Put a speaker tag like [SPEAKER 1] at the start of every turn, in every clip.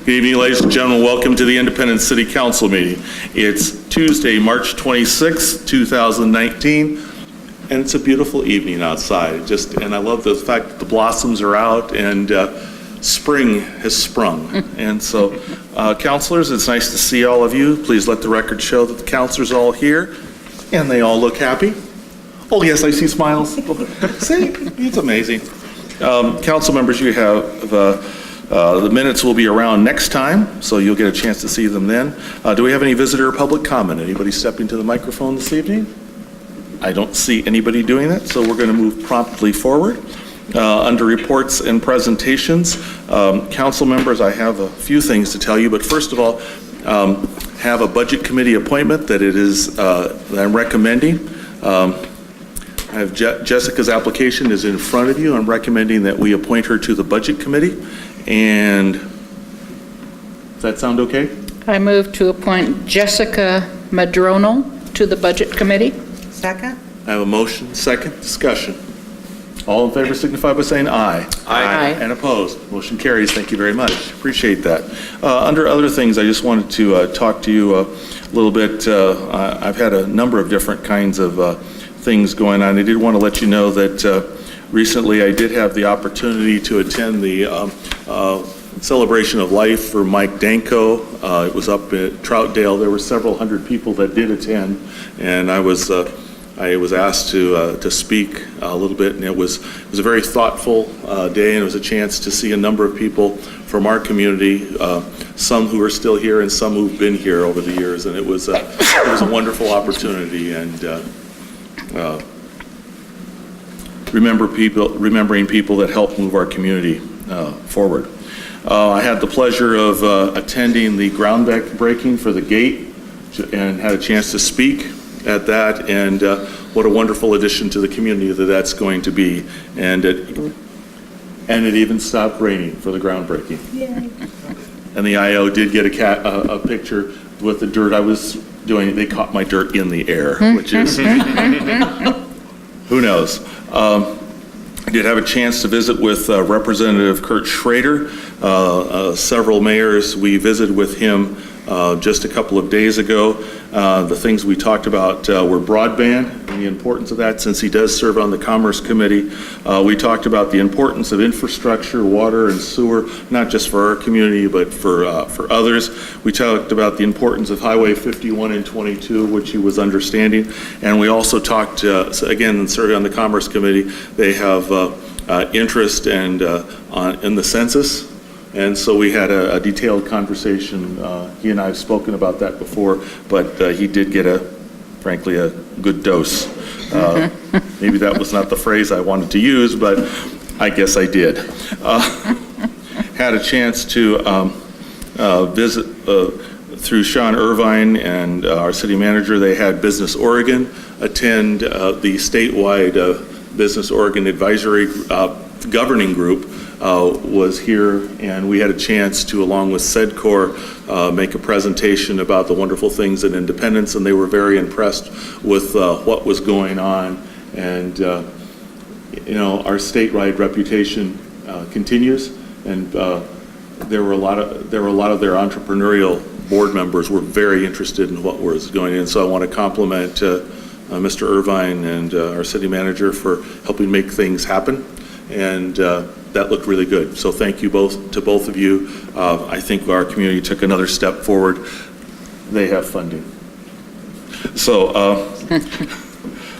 [SPEAKER 1] Good evening, ladies and gentlemen. Welcome to the Independence City Council meeting. It's Tuesday, March 26, 2019, and it's a beautiful evening outside. And I love the fact that the blossoms are out and spring has sprung. And so, councilors, it's nice to see all of you. Please let the record show that the councilors are all here, and they all look happy. Oh, yes, I see smiles. See, it's amazing. Council members, you have the minutes will be around next time, so you'll get a chance to see them then. Do we have any visitor or public comment? Anybody stepping to the microphone this evening? I don't see anybody doing that, so we're going to move promptly forward. Under reports and presentations, council members, I have a few things to tell you, but first of all, have a budget committee appointment that that I'm recommending. I have Jessica's application is in front of you. I'm recommending that we appoint her to the budget committee. And does that sound okay?
[SPEAKER 2] I move to appoint Jessica Madronal to the budget committee.
[SPEAKER 3] Second.
[SPEAKER 1] I have a motion, second, discussion. All in favor signify by saying aye.
[SPEAKER 2] Aye.
[SPEAKER 1] And opposed. Motion carries. Thank you very much. Appreciate that. Under other things, I just wanted to talk to you a little bit. I've had a number of different kinds of things going on. I did want to let you know that recently I did have the opportunity to attend the celebration of life for Mike Danko. It was up at Troutdale. There were several hundred people that did attend, and I was asked to speak a little bit, and it was a very thoughtful day, and it was a chance to see a number of people from our community, some who are still here and some who've been here over the years, and it was a wonderful opportunity. And remembering people that help move our community forward. I had the pleasure of attending the groundbreaking for the gate and had a chance to speak at that, and what a wonderful addition to the community that's going to be. And it even stopped raining for the groundbreaking. Yay. And the IO did get a picture with the dirt I was doing. They caught my dirt in the air, which is, who knows. I did have a chance to visit with Representative Kurt Schrader. Several mayors, we visited with him just a couple of days ago. The things we talked about were broadband and the importance of that, since he does serve on the Commerce Committee. We talked about the importance of infrastructure, water and sewer, not just for our community, but for others. We talked about the importance of Highway 51 and 22, which he was understanding. And we also talked, again, serving on the Commerce Committee, they have interest and in the census. And so we had a detailed conversation. He and I have spoken about that before, but he did get frankly, a good dose. Maybe that was not the phrase I wanted to use, but I guess I did. Had a chance to visit through Sean Irvine and our city manager. They had Business Oregon attend the statewide Business Oregon Advisory Governing Group. Was here, and we had a chance to, along with SEDCOR, make a presentation about the wonderful things in Independence, and they were very impressed with what was going on. And our statewide reputation continues, and there were a lot of their entrepreneurial board members were very interested in what was going on. So I want to compliment Mr. Irvine and our city manager for helping make things happen, and that looked really good. So thank you to both of you. I think our community took another step forward. They have funding. So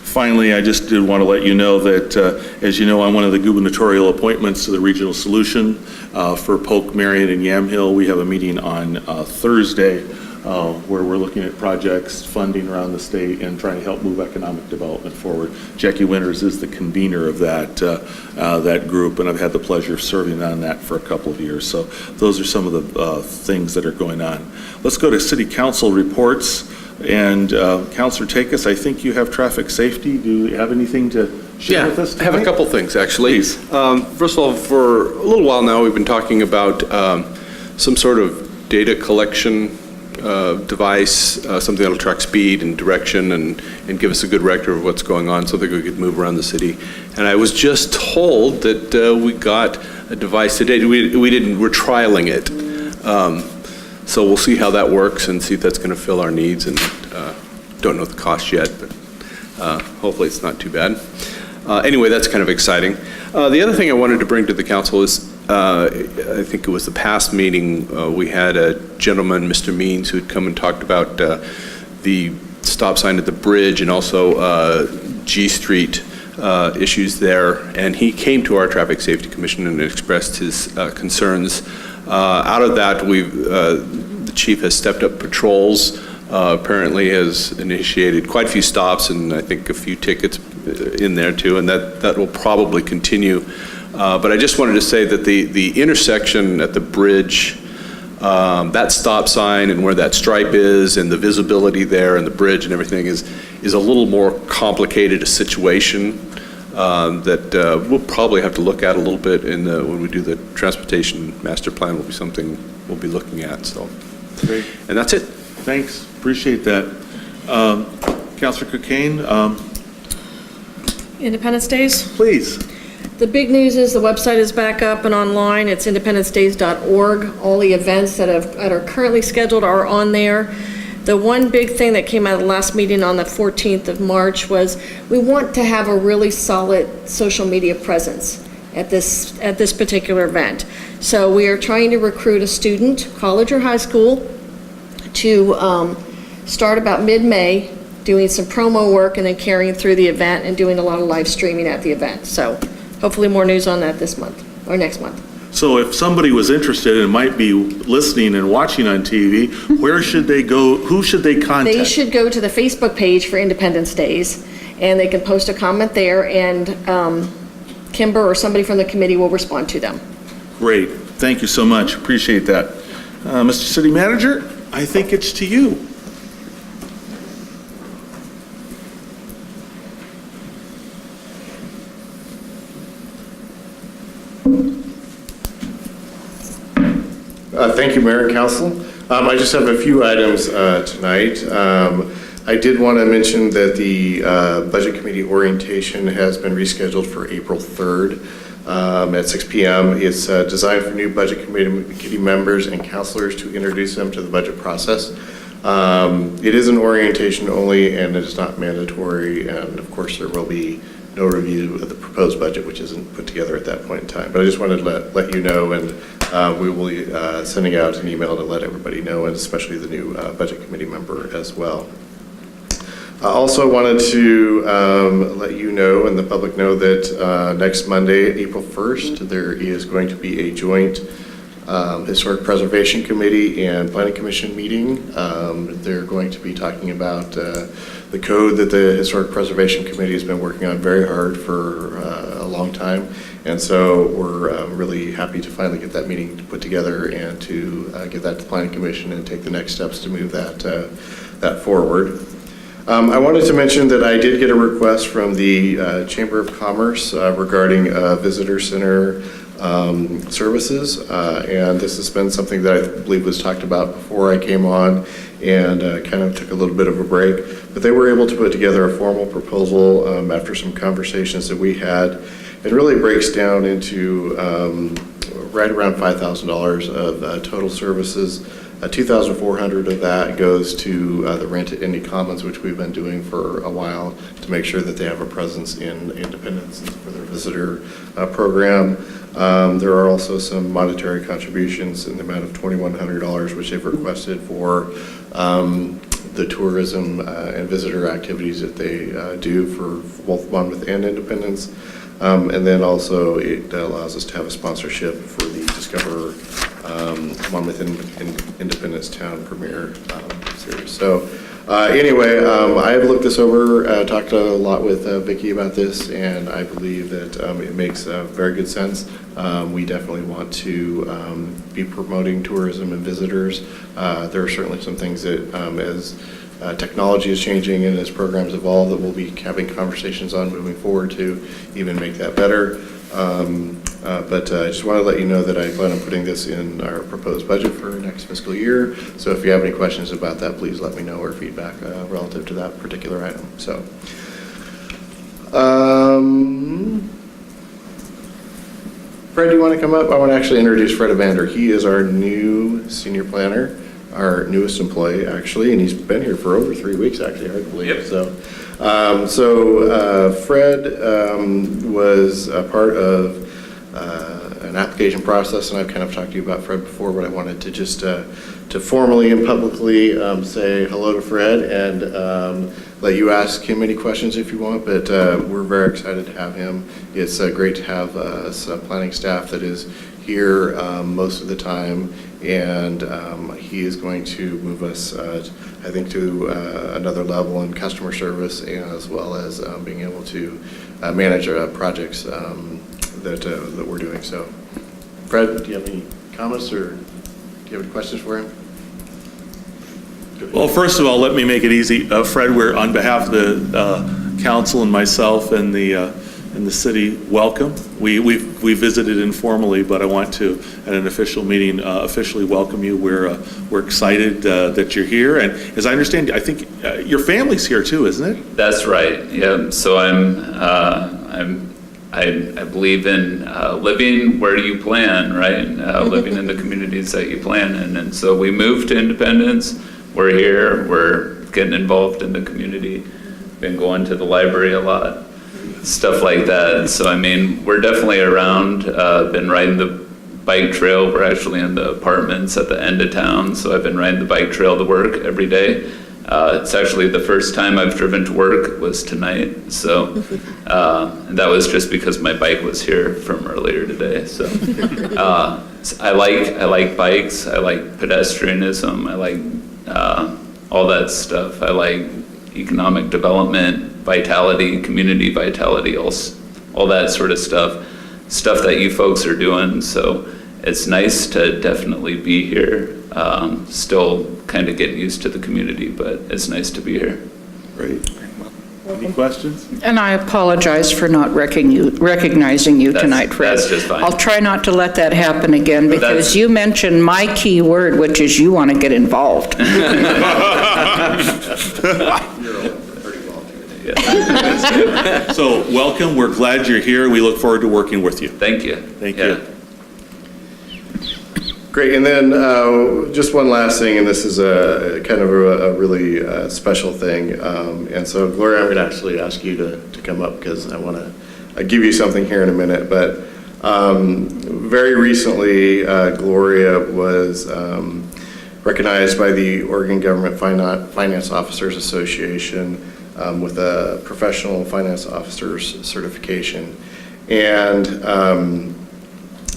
[SPEAKER 1] finally, I just did want to let you know that, as you know, I'm one of the gubernatorial appointments to the Regional Solution for Polk, Marion, and Yamhill. We have a meeting on Thursday where we're looking at projects, funding around the state, and trying to help move economic development forward. Jackie Winters is the convener of that group, and I've had the pleasure of serving on that for a couple of years. So those are some of the things that are going on. Let's go to City Council reports. And Councilor Takis, I think you have traffic safety. Do you have anything to share with us tonight?
[SPEAKER 4] I have a couple things, actually.
[SPEAKER 1] Please.
[SPEAKER 4] First of all, for a little while now, we've been talking about some sort of data collection device, something that'll track speed and direction and give us a good record of what's going on so that we could move around the city. And I was just told that we got a device today. We're trialing it. So we'll see how that works and see if that's going to fill our needs, and don't know the cost yet, but hopefully it's not too bad. Anyway, that's kind of exciting. The other thing I wanted to bring to the council is, I think it was the past meeting, we had a gentleman, Mr. Means, who had come and talked about the stop sign at the bridge and also G Street issues there, and he came to our Traffic Safety Commission and expressed his concerns. Out of that, the chief has stepped up patrols, apparently has initiated quite a few stops and I think a few tickets in there too, and that will probably continue. But I just wanted to say that the intersection at the bridge, that stop sign and where that stripe is and the visibility there and the bridge and everything is a little more complicated a situation that we'll probably have to look at a little bit when we do the transportation master plan. Will be something we'll be looking at. So,
[SPEAKER 1] Great.
[SPEAKER 4] And that's it.
[SPEAKER 1] Thanks, appreciate that. Councilor Cocaine,
[SPEAKER 3] Independence Days.
[SPEAKER 1] please.
[SPEAKER 3] The big news is the website is back up and online. It's independencedays.org. All the events that are currently scheduled are on there. The one big thing that came out of the last meeting on the 14th of March was we want to have a really solid social media presence at this particular event. So we are trying to recruit a student, college or high school, to start about mid-May, doing some promo work and then carrying through the event and doing a lot of live streaming at the event. So hopefully more news on that this month or next month.
[SPEAKER 1] So if somebody was interested and might be listening and watching on TV, where should they go? Who should they contact?
[SPEAKER 3] They should go to the Facebook page for Independence Days, and they can post a comment there, and Kimber or somebody from the committee will respond to them.
[SPEAKER 1] Great, thank you so much, appreciate that. Mr. City Manager, I think it's to you.
[SPEAKER 5] Thank you, Mayor and Council. I just have a few items tonight. I did want to mention that the Budget Committee orientation has been rescheduled for April 3rd at 6 p.m. It's designed for new Budget Committee members and councilors to introduce them to the budget process. It is an orientation only, and it is not mandatory, and of course there will be no review of the proposed budget, which isn't put together at that point in time. But I just wanted to let you know, and we will be sending out an email to let everybody know, and especially the new Budget Committee member as well. I also wanted to let you know and the public know that next Monday, April 1st, there is going to be a joint Historic Preservation Committee and Planning Commission meeting. They're going to be talking about the code that the Historic Preservation Committee has been working on very hard for a long time. And so we're really happy to finally get that meeting put together and to get that to the Planning Commission and take the next steps to move that forward. I wanted to mention that I did get a request from the Chamber of Commerce regarding visitor center services, and this has been something that I believe was talked about before I came on and kind of took a little bit of a break, but they were able to put together a formal proposal after some conversations that we had. It really breaks down into right around $5,000 of total services. $2,400 of that goes to the Rent at Indy Commons, which we've been doing for a while to make sure that they have a presence in Independence for their visitor program. There are also some monetary contributions in the amount of $2,100, which they've requested for the tourism and visitor activities that they do for both Monmouth and Independence. And then also it allows us to have a sponsorship for the Discover Monmouth Independence Town premiere series. So anyway, I have looked this over, talked a lot with Vicki about this, and I believe that it makes very good sense. We definitely want to be promoting tourism and visitors. There are certainly some things that as technology is changing and as programs evolve that we'll be having conversations on moving forward to even make that better. But I just want to let you know that I plan on putting this in our proposed budget for next fiscal year. So if you have any questions about that, please let me know, or feedback relative to that particular item. So, Fred, do you want to come up? I want to actually introduce Fred Evander. He is our new senior planner, our newest employee, actually, and he's been here for over 3 weeks, actually, hard to believe.
[SPEAKER 6] Yep.
[SPEAKER 5] Fred was a part of an application process, and I've kind of talked to you about Fred before, but I wanted to just to formally and publicly say hello to Fred and let you ask him any questions if you want, but we're very excited to have him. It's great to have some planning staff that is here most of the time, and he is going to move us, I think, to another level in customer service, and as well as being able to manage projects that we're doing. So, Fred, do you have any comments or do you have any questions for him?
[SPEAKER 1] Well, first of all, let me make it easy. Fred, we're on behalf of the council and myself and the city, welcome. We visited informally, but I want to, at an official meeting, officially welcome you. We're excited that you're here, and as I understand, I think your family's here too, isn't it?
[SPEAKER 6] That's right. Yeah. So I believe in living where you plan, right? Living in the communities that you plan in, and so we moved to Independence. We're here. We're getting involved in the community. Been going to the library a lot, stuff like that. So I mean, we're definitely around. Been riding the bike trail. We're actually in the apartments at the end of town, so I've been riding the bike trail to work every day. It's actually the first time I've driven to work was tonight. So and that was just because my bike was here from earlier today. So I like bikes. I like pedestrianism. I like all that stuff. I like economic development, vitality, community vitality, all that sort of stuff that you folks are doing. So it's nice to definitely be here. Still kind of getting used to the community, but it's nice to be here.
[SPEAKER 1] Great. Any questions?
[SPEAKER 2] And I apologize for not recognizing you tonight, Fred.
[SPEAKER 6] That's just fine.
[SPEAKER 2] I'll try not to let that happen again,
[SPEAKER 6] But that's-
[SPEAKER 2] because you mentioned my key word, which is you want to get involved.
[SPEAKER 1] So welcome. We're glad you're here. We look forward to working with you.
[SPEAKER 6] Thank you.
[SPEAKER 1] Thank
[SPEAKER 6] Yeah.
[SPEAKER 1] you.
[SPEAKER 5] Great, and then just one last thing, and this is a kind of a really special thing. And so, Gloria, I'm going to actually ask you to come up because I want to give you something here in a minute. But very recently, Gloria was recognized by the Oregon Government Finance Officers Association with a Professional Finance Officers certification. And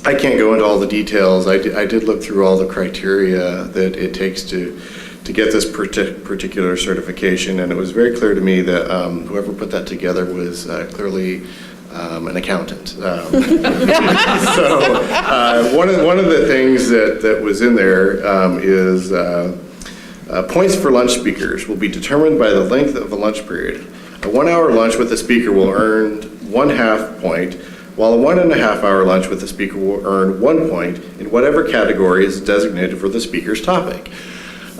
[SPEAKER 5] I can't go into all the details. I did look through all the criteria that it takes to get this particular certification, and it was very clear to me that whoever put that together was clearly an accountant. So one of the things that was in there is points for lunch speakers will be determined by the length of a lunch period. A 1 hour lunch with a speaker will earn 1/2 point, while a 1.5 hour lunch with the speaker will earn 1 point in whatever category is designated for the speaker's topic.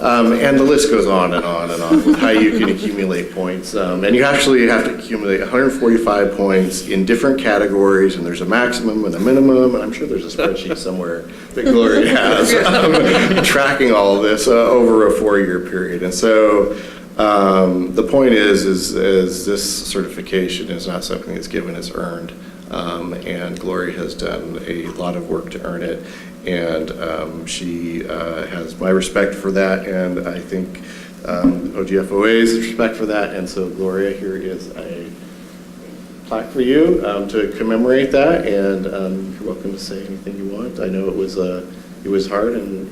[SPEAKER 5] And the list goes on and on and on with how you can accumulate points. And you actually have to accumulate 145 points in different categories, and there's a maximum and a minimum, and I'm sure there's a spreadsheet somewhere that Gloria has tracking all of this over a 4-year period. And so the point is this certification is not something that's given, it's earned. And Gloria has done a lot of work to earn it, and she has my respect for that, and I think OGFOA's respect for that. And so, Gloria, here is a plaque for you to commemorate that, and you're welcome to say anything you want. I know it was hard, and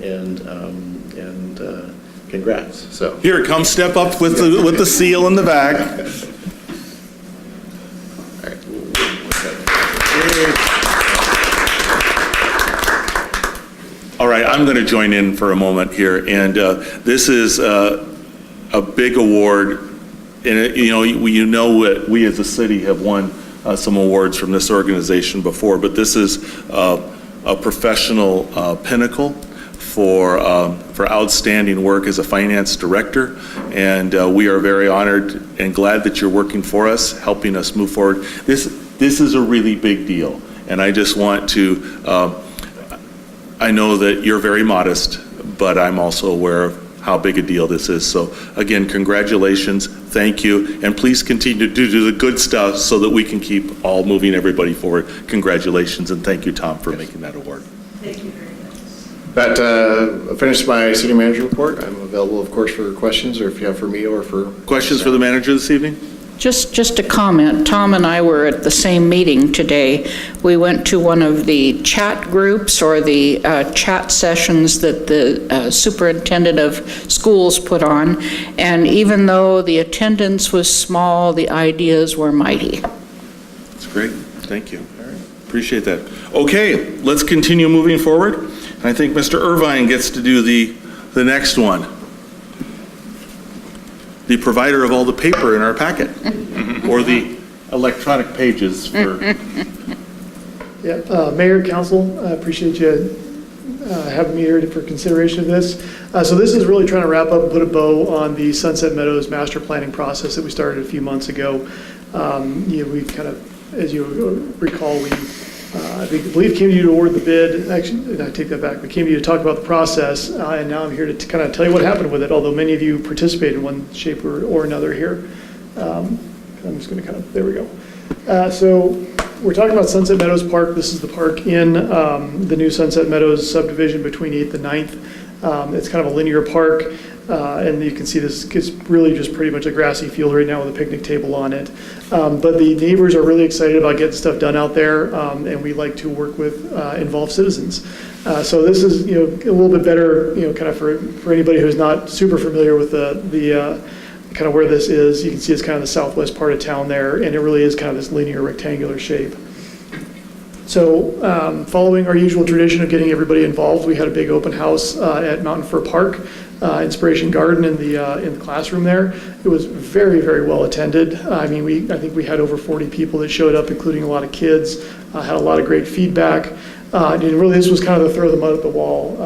[SPEAKER 5] congrats. So
[SPEAKER 1] Here, come step up with the seal in the back. All right, I'm going to join in for a moment here, and this is a big award, and we as a city have won some awards from this organization before, but this is a professional pinnacle for outstanding work as a finance director, and we are very honored and glad that you're working for us, helping us move forward. This is a really big deal. And I just want to, I know that you're very modest, but I'm also aware of how big a deal this is. So again, congratulations, thank you, and please continue to do the good stuff so that we can keep all moving everybody forward. Congratulations, and thank you, Tom, for making that award.
[SPEAKER 5] That finished my city manager report. I'm available, of course, for questions, or if you have for me or for...
[SPEAKER 1] Questions for the manager this evening?
[SPEAKER 2] Just a comment. Tom and I were at the same meeting today. We went to one of the chat groups or the chat sessions that the superintendent of schools put on, and even though the attendance was small, the ideas were mighty.
[SPEAKER 1] That's great, thank you. Appreciate that. Okay, let's continue moving forward. And I think Mr. Irvine gets to do the next one. The provider of all the paper in our packet, or the electronic pages for...
[SPEAKER 7] Yeah, Mayor, Council, I appreciate you having me here for consideration of this. So this is really trying to wrap up and put a bow on the Sunset Meadows master planning process that we started a few months ago. We kind of, as you recall, we I believe came to you to award the bid. Actually, I take that back. We came to you to talk about the process, and now I'm here to kind of tell you what happened with it, although many of you participated in one shape or another here. I'm just going to kind of, there we go. So we're talking about Sunset Meadows Park. This is the park in the new Sunset Meadows subdivision between 8th and 9th. It's kind of a linear park. And you can see this is really just pretty much a grassy field right now with a picnic table on it. But the neighbors are really excited about getting stuff done out there, and we like to work with involved citizens. So this is, a little bit better, kind of for anybody who's not super familiar with the kind of where this is. You can see it's kind of the southwest part of town there, and it really is kind of this linear rectangular shape. So following our usual tradition of getting everybody involved, we had a big open house at Mountain Fir Park. Inspiration Garden in the classroom there. It was very, very well attended. I think we had over 40 people that showed up, including a lot of kids. Had a lot of great feedback. And really, this was kind of the throw the mud at the wall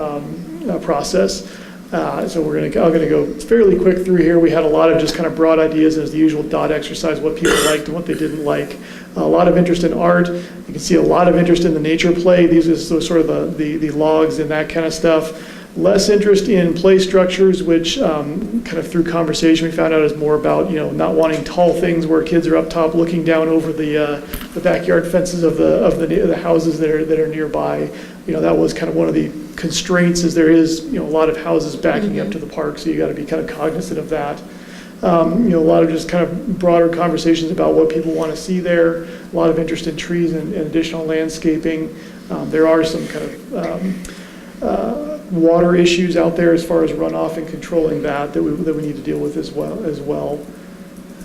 [SPEAKER 7] process. So I'm going to go fairly quick through here. We had a lot of just kind of broad ideas as the usual dot exercise, what people liked and what they didn't like. A lot of interest in art. You can see a lot of interest in the nature play. These are sort of the logs and that kind of stuff. Less interest in play structures, which kind of through conversation we found out is more about not wanting tall things where kids are up top looking down over the backyard fences of the houses that are nearby. That was kind of one of the constraints, is there is a lot of houses backing up to the park, so you got to be kind of cognizant of that. A lot of just kind of broader conversations about what people want to see there. A lot of interest in trees and additional landscaping. There are some kind of water issues out there as far as runoff and controlling that we need to deal with as well.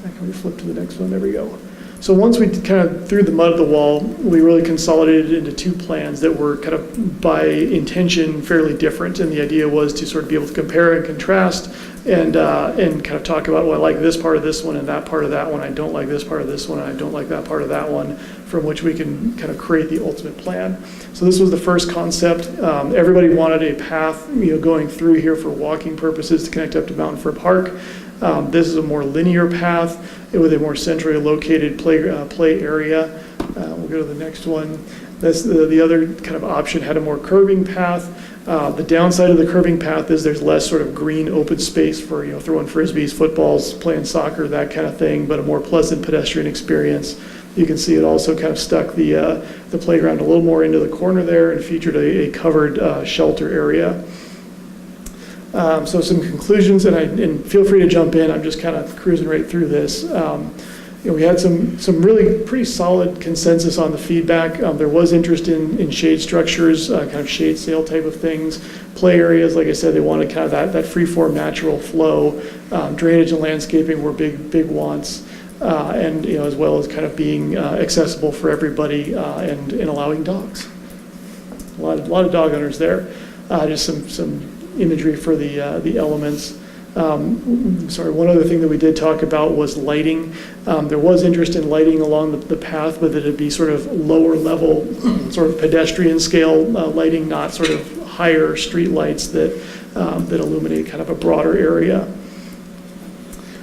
[SPEAKER 7] Can we flip to the next one? There we go. So once we kind of threw the mud at the wall, we really consolidated into two plans that were kind of by intention fairly different. And the idea was to sort of be able to compare and contrast and kind of talk about, well, I like this part of this one and that part of that one. I don't like this part of this one and I don't like that part of that one, from which we can kind of create the ultimate plan. So this was the first concept. Everybody wanted a path, going through here for walking purposes to connect up to Mountain Fir Park. This is a more linear path with a more centrally located play area. We'll go to the next one. The other kind of option had a more curving path. The downside of the curving path is there's less sort of green open space for throwing frisbees, footballs, playing soccer, that kind of thing, but a more pleasant pedestrian experience. You can see it also kind of stuck the playground a little more into the corner there and featured a covered shelter area. So some conclusions, and feel free to jump in. I'm just kind of cruising right through this. We had some really pretty solid consensus on the feedback. There was interest in shade structures, kind of shade sail type of things. Play areas, like I said, they wanted kind of that free-form natural flow. Drainage and landscaping were big wants. And as well as kind of being accessible for everybody and allowing dogs. A lot of dog owners there. Just some imagery for the elements. One other thing that we did talk about was lighting. There was interest in lighting along the path, but that it'd be sort of lower level, sort of pedestrian scale lighting, not sort of higher street lights that illuminate kind of a broader area.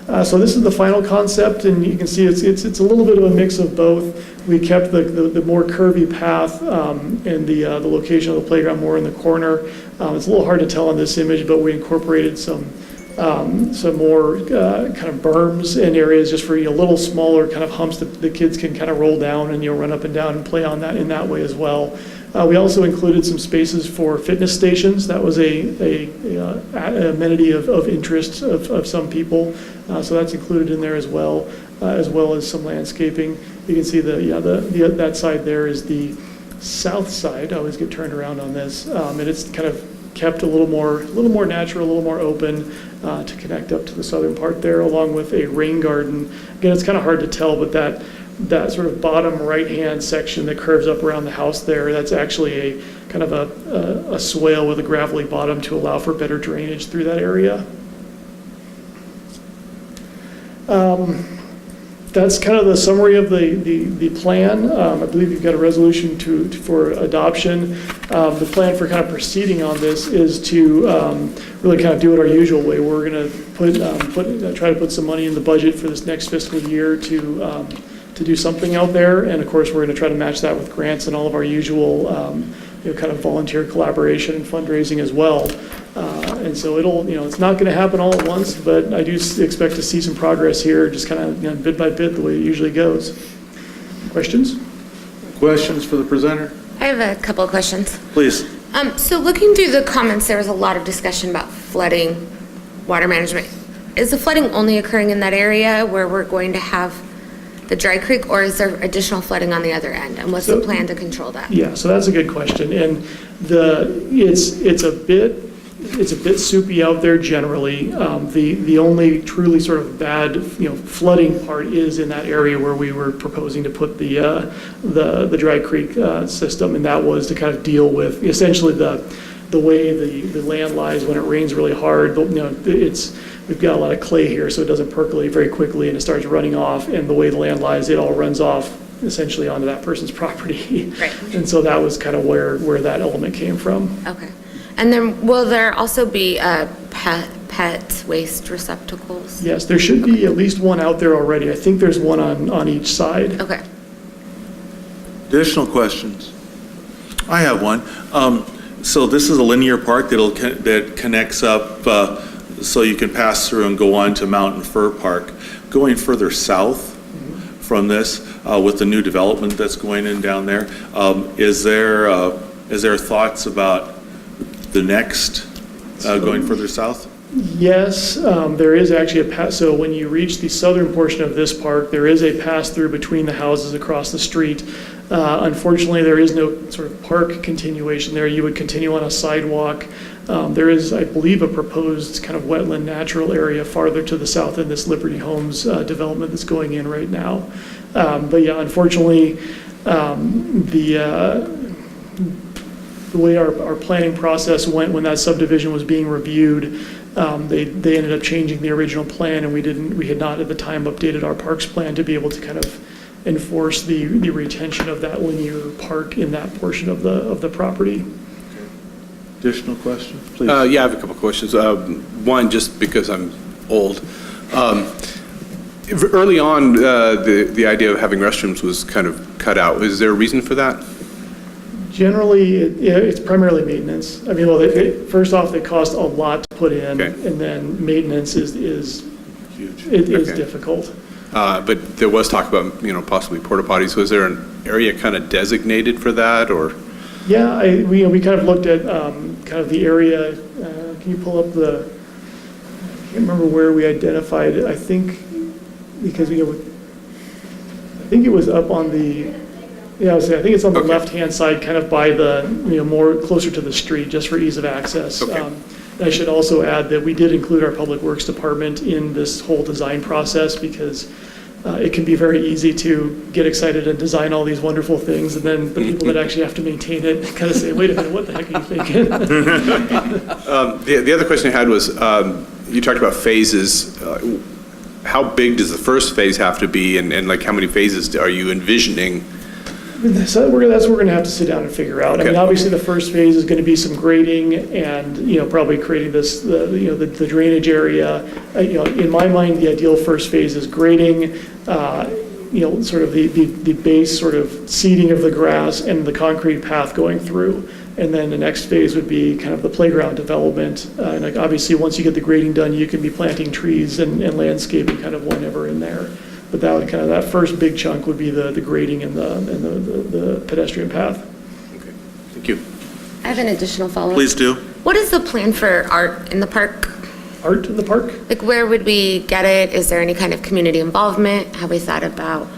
[SPEAKER 7] So this is the final concept, and you can see it's a little bit of a mix of both. We kept the more curvy path and the location of the playground more in the corner. It's a little hard to tell on this image, but we incorporated some more kind of berms in areas just for little smaller kind of humps that the kids can kind of roll down and run up and down and play on that in that way as well. We also included some spaces for fitness stations. That was a amenity of interest of some people, so that's included in there as well as some landscaping. You can see that side there is the south side. I always get turned around on this, and it's kind of kept a little more natural, a little more open to connect up to the southern part there, along with a rain garden. Again, it's kind of hard to tell, but that sort of bottom right-hand section that curves up around the house there, that's actually a kind of a swale with a gravelly bottom to allow for better drainage through that area. That's kind of the summary of the plan. I believe you've got a resolution for adoption. The plan for kind of proceeding on this is to really kind of do it our usual way. We're going to try to put some money in the budget for this next fiscal year to do something out there, and of course we're going to try to match that with grants and all of our usual kind of volunteer collaboration and fundraising as well. And so it's not going to happen all at once, but I do expect to see some progress here, just kind of bit by bit, the way it usually goes. Questions?
[SPEAKER 1] Questions for the presenter?
[SPEAKER 8] I have a couple of questions.
[SPEAKER 1] Please.
[SPEAKER 8] So looking through the comments, there was a lot of discussion about flooding, water management. Is the flooding only occurring in that area where we're going to have the dry creek, or is there additional flooding on the other end? And what's the plan to control that?
[SPEAKER 7] Yeah, so that's a good question. And it's a bit soupy out there generally. The only truly sort of bad flooding part is in that area where we were proposing to put the dry creek system, and that was to kind of deal with essentially the way the land lies when it rains really hard. We've got a lot of clay here, so it doesn't percolate very quickly and it starts running off, and the way the land lies, it all runs off essentially onto that person's property.
[SPEAKER 8] Right.
[SPEAKER 7] And so that was kind of where that element came from.
[SPEAKER 8] Okay. And then will there also be pet waste receptacles?
[SPEAKER 7] Yes, there should be at least one out there already. I think there's one on each side.
[SPEAKER 8] Okay.
[SPEAKER 1] Additional questions? I have one. So this is a linear park that connects up so you can pass through and go on to Mountain Fir Park. Going further south from this, with the new development that's going in down there, is there thoughts about the next going further south?
[SPEAKER 7] Yes, there is actually a pass. So when you reach the southern portion of this park, there is a pass through between the houses across the street. Unfortunately, there is no sort of park continuation there. You would continue on a sidewalk. There is, I believe, a proposed kind of wetland natural area farther to the south in this Liberty Homes development that's going in right now. But yeah, unfortunately, the way our planning process went when that subdivision was being reviewed, they ended up changing the original plan, and we had not at the time updated our parks plan to be able to kind of enforce the retention of that linear park in that portion of the property.
[SPEAKER 1] Additional questions, please?
[SPEAKER 4] Yeah, I have a couple questions. One, just because I'm old. Early on, the idea of having restrooms was kind of cut out. Is there a reason for that?
[SPEAKER 7] Generally, it's primarily maintenance. I mean, first off, they cost a lot to put in,
[SPEAKER 4] Okay.
[SPEAKER 7] and then maintenance is
[SPEAKER 1] Huge.
[SPEAKER 7] it is
[SPEAKER 4] Okay.
[SPEAKER 7] difficult.
[SPEAKER 4] But there was talk about, possibly porta potties. Was there an area kind of designated for that, or?
[SPEAKER 7] Yeah, we kind of looked at kind of the area. Can you pull up I can't remember where we identified it. I think because I think it was up on the. Yeah, I think it's on the
[SPEAKER 4] Okay.
[SPEAKER 7] left-hand side, kind of by the, more closer to the street, just for ease of access.
[SPEAKER 4] Okay.
[SPEAKER 7] And I should also add that we did include our Public Works Department in this whole design process, because it can be very easy to get excited and design all these wonderful things, and then the people that actually have to maintain it kind of say, wait a minute, what the heck are you thinking?
[SPEAKER 4] The other question I had was, you talked about phases. How big does the first phase have to be, and like how many phases are you envisioning?
[SPEAKER 7] So that's what we're going to have to sit down and figure out. I mean,
[SPEAKER 4] Okay.
[SPEAKER 7] obviously, the first phase is going to be some grading and, probably creating the drainage area. In my mind, the ideal first phase is grading, sort of the base sort of seeding of the grass and the concrete path going through. And then the next phase would be kind of the playground development. And like obviously, once you get the grading done, you can be planting trees and landscaping kind of whenever in there. But that would that first big chunk would be the grading and the pedestrian path.
[SPEAKER 4] Okay, thank you.
[SPEAKER 8] I have an additional follow-up.
[SPEAKER 1] Please do.
[SPEAKER 8] What is the plan for art in the park?
[SPEAKER 7] Art in the park?
[SPEAKER 8] Like, where would we get it? Is there any kind of community involvement? Have we thought about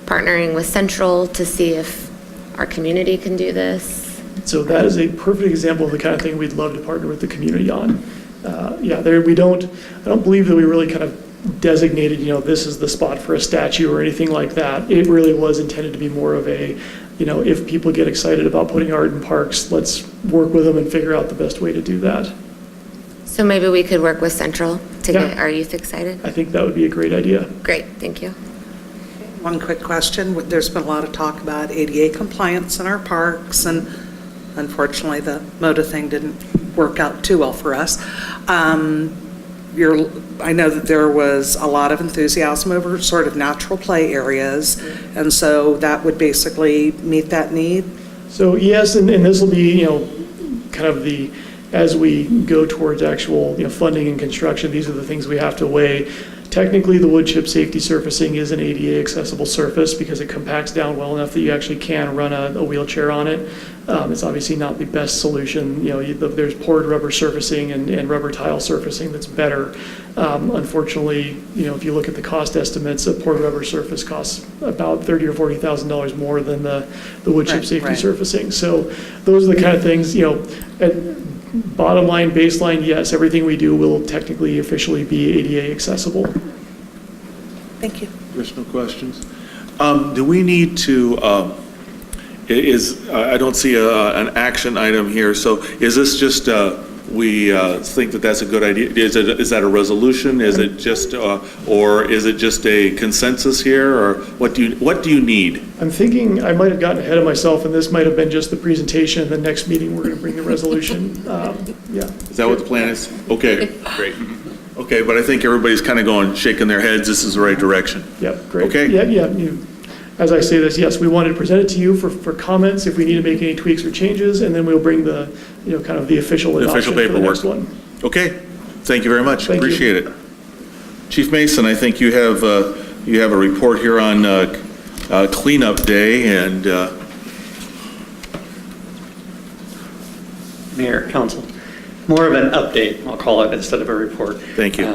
[SPEAKER 8] partnering with Central to see if our community can do this?
[SPEAKER 7] So that is a perfect example of the kind of thing we'd love to partner with the community on. I don't believe that we really kind of designated, this is the spot for a statue or anything like that. It really was intended to be more of a, if people get excited about putting art in parks, let's work with them and figure out the best way to do that.
[SPEAKER 8] So maybe we could work with Central to
[SPEAKER 7] Yeah.
[SPEAKER 8] get our youth excited?
[SPEAKER 7] I think that would be a great idea.
[SPEAKER 8] Great, thank you.
[SPEAKER 9] One quick question. There's been a lot of talk about ADA compliance in our parks, and unfortunately, the MOTA thing didn't work out too well for us. I know that there was a lot of enthusiasm over sort of natural play areas, and so that would basically meet that need?
[SPEAKER 7] So yes, and this will be, kind of as we go towards actual, funding and construction, these are the things we have to weigh. Technically, the wood chip safety surfacing is an ADA accessible surface because it compacts down well enough that you actually can run a wheelchair on it. It's obviously not the best solution. There's poured rubber surfacing and rubber tile surfacing that's better. Unfortunately, if you look at the cost estimates, a poured rubber surface costs about $30,000 or $40,000 more than the wood chip
[SPEAKER 9] Right,
[SPEAKER 7] safety
[SPEAKER 9] right.
[SPEAKER 7] surfacing. So those are the kind of things, bottom line, baseline, yes, everything we do will technically, officially be ADA accessible.
[SPEAKER 9] Thank you.
[SPEAKER 1] Additional questions? Do we need to, I don't see an action item here, so is this just, we think that that's a good idea? Is that a resolution? Is it just, or is it just a consensus here, or what do you need?
[SPEAKER 7] I'm thinking I might have gotten ahead of myself, and this might have been just the presentation, and the next meeting, we're going to bring the resolution. Yeah.
[SPEAKER 1] Is that what the plan is? Okay, great. Okay, but I think everybody's kind of going, shaking their heads, this is the right direction.
[SPEAKER 7] Yep, great.
[SPEAKER 1] Okay.
[SPEAKER 7] Yeah. As I say this, yes, we wanted to present it to you for comments, if we need to make any tweaks or changes, and then we'll bring the, kind of the official
[SPEAKER 1] The official
[SPEAKER 7] adoption for the
[SPEAKER 1] paperwork.
[SPEAKER 7] next one.
[SPEAKER 1] Okay, thank you very much,
[SPEAKER 7] Thank you.
[SPEAKER 1] appreciate it. Chief Mason, I think you have a report here on cleanup day, and
[SPEAKER 10] Mayor, Council, more of an update, I'll call it, instead of a report.
[SPEAKER 1] Thank you.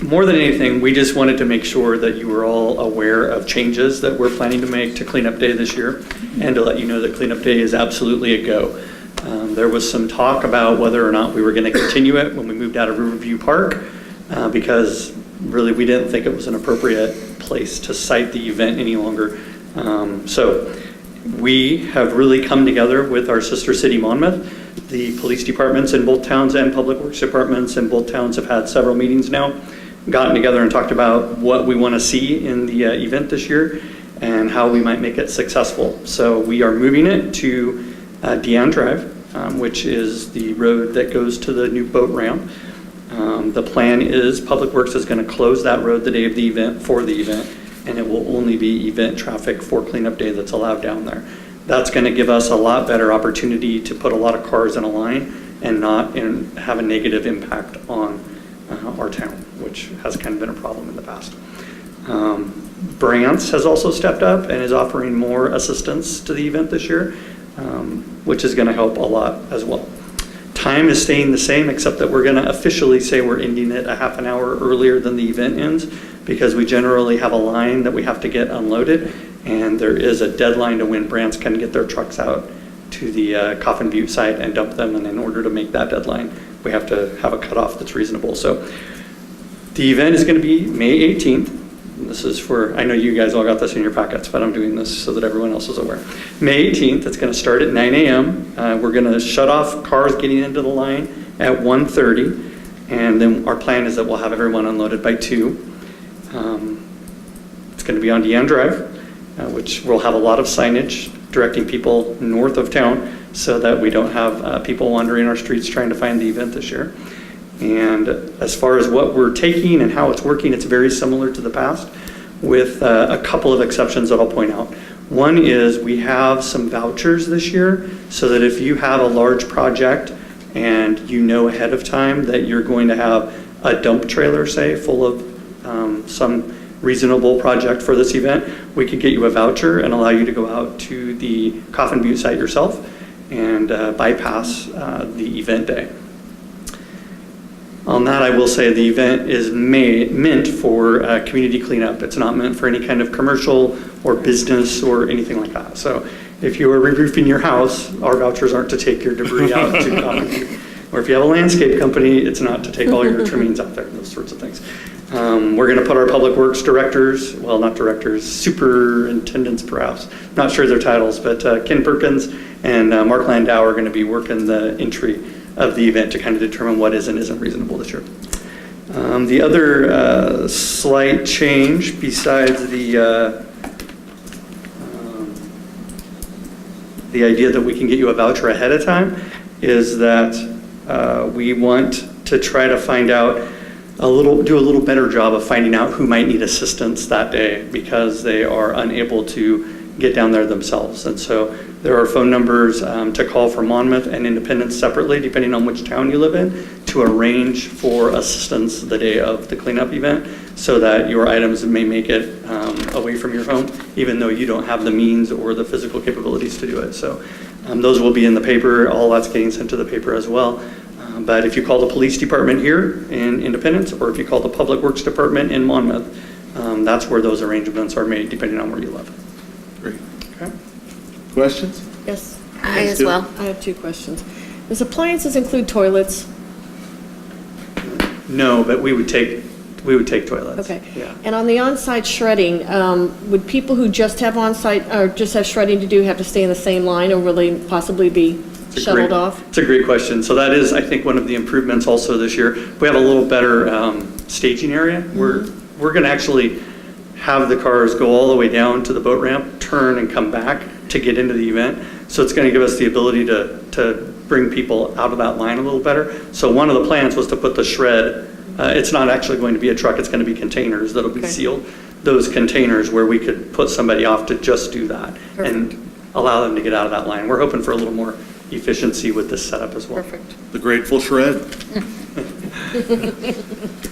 [SPEAKER 10] More than anything, we just wanted to make sure that you were all aware of changes that we're planning to make to Cleanup Day this year, and to let you know that Cleanup Day is absolutely a go. There was some talk about whether or not we were going to continue it when we moved out of Riverview Park, because really we didn't think it was an appropriate place to site the event any longer. So we have really come together with our sister city Monmouth. The police departments in both towns and public works departments in both towns have had several meetings now, gotten together and talked about what we want to see in the event this year and how we might make it successful. So we are moving it to Deanne Drive, which is the road that goes to the new boat ramp. The plan is Public Works is going to close that road the day of the event for the event, and it will only be event traffic for Cleanup Day that's allowed down there. That's going to give us a lot better opportunity to put a lot of cars in a line and not have a negative impact on our town, which has kind of been a problem in the past. Brantz has also stepped up and is offering more assistance to the event this year, which is going to help a lot as well. Time is staying the same, except that we're going to officially say we're ending it a half an hour earlier than the event ends, because we generally have a line that we have to get unloaded, and there is a deadline to when Brantz can get their trucks out to the Coffin Butte site and dump them, and in order to make that deadline, we have to have a cutoff that's reasonable. So the event is going to be May 18th. This is for, I know you guys all got this in your packets, but I'm doing this so that everyone else is aware. May 18th, it's going to start at 9 a.m. We're going to shut off cars getting into the line at 1:30, and then our plan is that we'll have everyone unloaded by 2. It's going to be on Deanne Drive, which will have a lot of signage directing people north of town so that we don't have people wandering our streets trying to find the event this year. And as far as what we're taking and how it's working, it's very similar to the past with a couple of exceptions that I'll point out. One is we have some vouchers this year so that if you have a large project and you know ahead of time that you're going to have a dump trailer, say, full of some reasonable project for this event, we could get you a voucher and allow you to go out to the Coffin Butte site yourself and bypass the event day. On that, I will say the event is meant for community cleanup. It's not meant for any kind of commercial or business or anything like that. So if you are re-roofing your house, our vouchers aren't to take your debris out to Coffin Butte. Or if you have a landscape company, it's not to take all your trimmings out there, those sorts of things. We're going to put our public works directors, well, not directors, superintendents perhaps, not sure their titles, but Ken Perkins and Mark Landau are going to be working the entry of the event to kind of determine what is and isn't reasonable this year. The other slight change besides the idea that we can get you a voucher ahead of time is that we want to try to find out do a little better job of finding out who might need assistance that day because they are unable to get down there themselves. And so there are phone numbers to call for Monmouth and Independence separately, depending on which town you live in, to arrange for assistance the day of the cleanup event so that your items may make it away from your home, even though you don't have the means or the physical capabilities to do it. So those will be in the paper. All that's getting sent to the paper as well. But if you call the police department here in Independence, or if you call the Public Works Department in Monmouth, that's where those arrangements are made, depending on where you live.
[SPEAKER 1] Great.
[SPEAKER 10] Okay.
[SPEAKER 1] Questions?
[SPEAKER 3] Yes.
[SPEAKER 8] I as well.
[SPEAKER 3] I have two questions. Does appliances include toilets?
[SPEAKER 10] No, but we would take toilets.
[SPEAKER 3] Okay.
[SPEAKER 10] Yeah.
[SPEAKER 3] And on the on-site shredding, would people who just have on-site, or just have shredding to do have to stay in the same line, or will they possibly be shuttled off?
[SPEAKER 10] It's a great question. So that is, I think, one of the improvements also this year. We have a little better staging area. We're going to actually have the cars go all the way down to the boat ramp, turn and come back to get into the event. So it's going to give us the ability to bring people out of that line a little better. So one of the plans was to put the shred, it's not actually going to be a truck, it's going to be containers that'll be sealed. Those containers where we could put somebody off to just do that and allow them to get out of that line. We're hoping for a little more efficiency with this setup as well.
[SPEAKER 3] Perfect.
[SPEAKER 1] The Grateful Shred?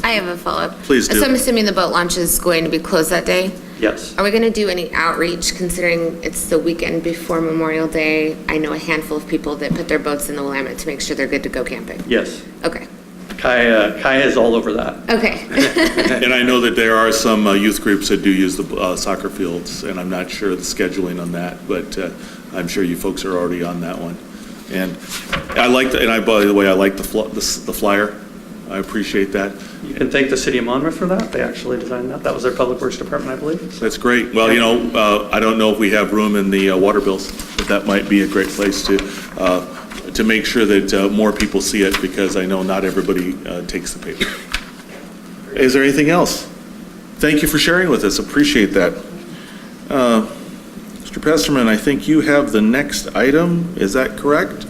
[SPEAKER 8] I have a follow-up.
[SPEAKER 1] Please do.
[SPEAKER 8] So I'm assuming the boat launch is going to be closed that day?
[SPEAKER 10] Yes.
[SPEAKER 8] Are we going to do any outreach considering it's the weekend before Memorial Day? I know a handful of people that put their boats in the Willamette to make sure they're good to go camping.
[SPEAKER 10] Yes.
[SPEAKER 8] Okay.
[SPEAKER 10] Kai is all over that.
[SPEAKER 8] Okay.
[SPEAKER 1] And I know that there are some youth groups that do use the soccer fields, and I'm not sure the scheduling on that, but I'm sure you folks are already on that one. And I like, by the way, I like the flyer. I appreciate that.
[SPEAKER 10] You can thank the city of Monmouth for that. They actually designed that. That was their public works department, I believe.
[SPEAKER 1] That's great. Well, I don't know if we have room in the water bills, but that might be a great place to make sure that more people see it, because I know not everybody takes the paper. Is there anything else? Thank you for sharing with us. Appreciate that. Mr. Pesterman, I think you have the next item. Is that correct?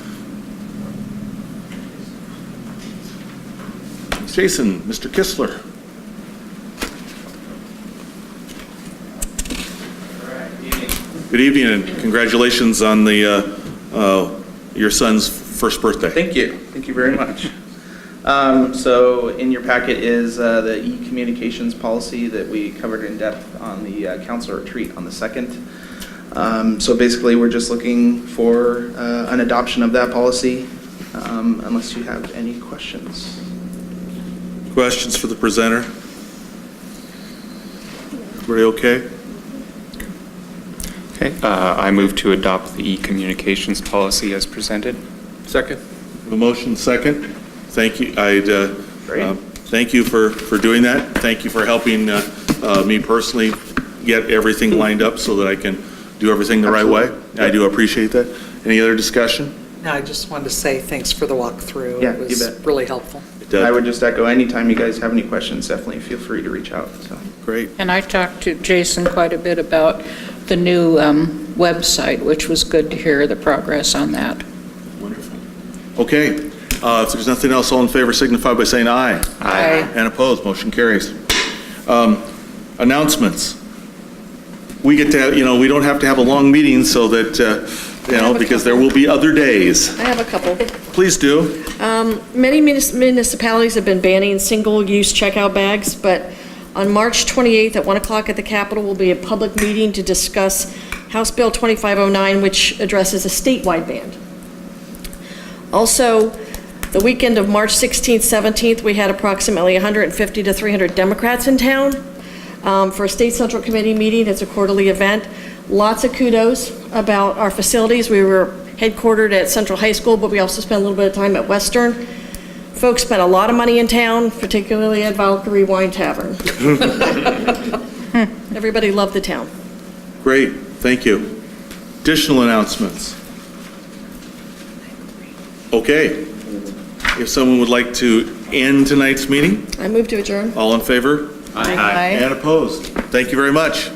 [SPEAKER 1] Jason, Mr. Kistler. Good evening, and congratulations on your son's first birthday.
[SPEAKER 11] Thank you. Thank you very much. So in your packet is the e-communications policy that we covered in depth on the council retreat on the 2nd. So basically, we're just looking for an adoption of that policy, unless you have any questions.
[SPEAKER 1] Questions for the presenter? Everybody okay?
[SPEAKER 12] Okay, I move to adopt the e-communications policy as presented.
[SPEAKER 4] Second.
[SPEAKER 1] A motion second. Thank you. Thank you for doing that. Thank you for helping me personally get everything lined up so that I can do everything the right way. I do appreciate that. Any other discussion?
[SPEAKER 9] No, I just wanted to say thanks for the walkthrough.
[SPEAKER 11] Yeah,
[SPEAKER 9] It
[SPEAKER 11] you
[SPEAKER 9] was
[SPEAKER 11] bet.
[SPEAKER 9] really helpful.
[SPEAKER 11] I would just echo, anytime you guys have any questions, definitely feel free to reach out. So.
[SPEAKER 1] Great.
[SPEAKER 2] And I talked to Jason quite a bit about the new website, which was good to hear the progress on that.
[SPEAKER 1] Okay, if there's nothing else, all in favor signify by saying aye.
[SPEAKER 2] Aye.
[SPEAKER 1] And opposed, motion carries. Announcements. We get to, we don't have to have a long meeting so that, because there will be other days.
[SPEAKER 3] I have a couple.
[SPEAKER 1] Please do.
[SPEAKER 3] Many municipalities have been banning single-use checkout bags, but on March 28th at 1 o'clock at the Capitol will be a public meeting to discuss House Bill 2509, which addresses a statewide ban. Also, the weekend of March 16th, 17th, we had approximately 150 to 300 Democrats in town for a State Central Committee meeting. It's a quarterly event. Lots of kudos about our facilities. We were headquartered at Central High School, but we also spent a little bit of time at Western. Folks spent a lot of money in town, particularly at Valkyrie Wine Tavern. Everybody loved the town.
[SPEAKER 1] Great, thank you. Additional announcements? Okay. If someone would like to end tonight's meeting,
[SPEAKER 3] I move to adjourn.
[SPEAKER 1] all in favor?
[SPEAKER 2] Aye.
[SPEAKER 1] And opposed? Thank you very much.